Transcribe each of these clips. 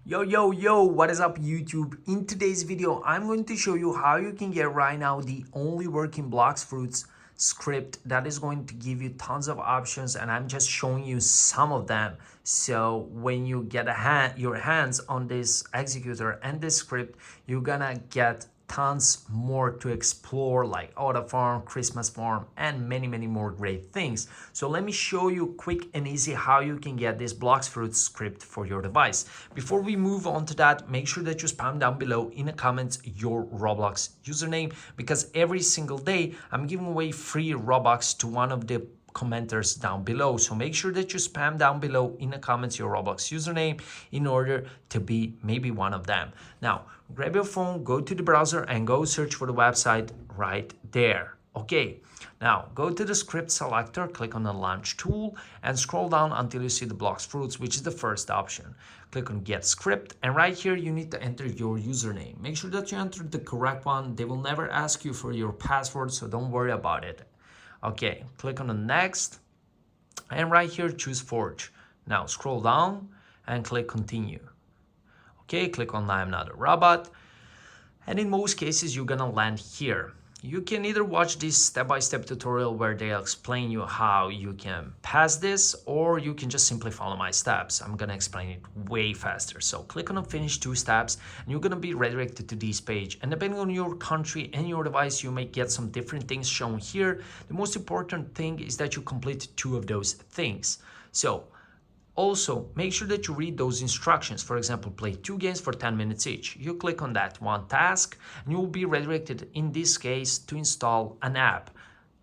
Yo, what is up YouTube? In today's video, I'm going to show you how you can get right now the only working Blox Fruits script that is going to give you tons of options, and I'm just showing you some of them. So when you get your hands on this executor and this script, you're gonna get tons more to explore, like auto farm, Christmas farm, and many more great things. So let me show you quick and easy how you can get this Blox Fruit script for your device. Before we move on to that, make sure that you spam down below in the comments your Roblox username, because every single day I'm giving away free Robux to one of the commenters down below. So make sure that you spam down below in the comments your Roblox username in order to be maybe one of them. Now, grab your phone, go to the browser and go search for the website right there. Okay, now go to the script selector, click on the launch tool and scroll down until you see the Blox Fruits, which is the first option. Click on get script, and right here you need to enter your username. Make sure that you enter the correct one. They will never ask you for your password, so don't worry about it. Okay, click on the next, and right here choose Forge. Now scroll down and click continue. Okay, click on I'm not a robot, and in most cases you're gonna land here. You can either watch this step-by-step tutorial where they'll explain you how you can pass this, or you can just simply follow my steps. I'm gonna explain it way faster. So click on finish 2 steps and you're gonna be redirected to this page. And depending on your country and your device, you may get some different things shown here. The most important thing is that you complete 2 of those things. So also, make sure that you read those instructions. For example, play 2 games for 10 minutes each. You click on that one task and you will be redirected, in this case, to install an app.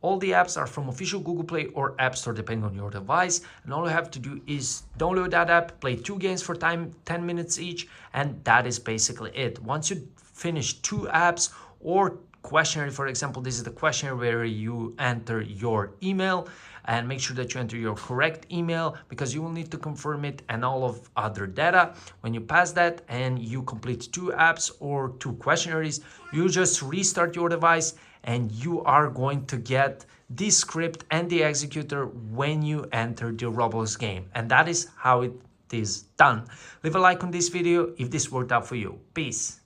All the apps are from official Google Play or App Store, depending on your device. And all you have to do is download that app, play 2 games for 10 minutes each, and that is basically it. Once you finish 2 apps or questionnaire, for example, this is the questionnaire where you enter your email, and make sure that you enter your correct email because you will need to confirm it and all of other data. When you pass that and you complete 2 apps or 2 questionnaires, you just restart your device and you are going to get this script and the executor when you enter the Roblox game. And that is how it is done. Leave a like on this video if this worked out for you. Peace.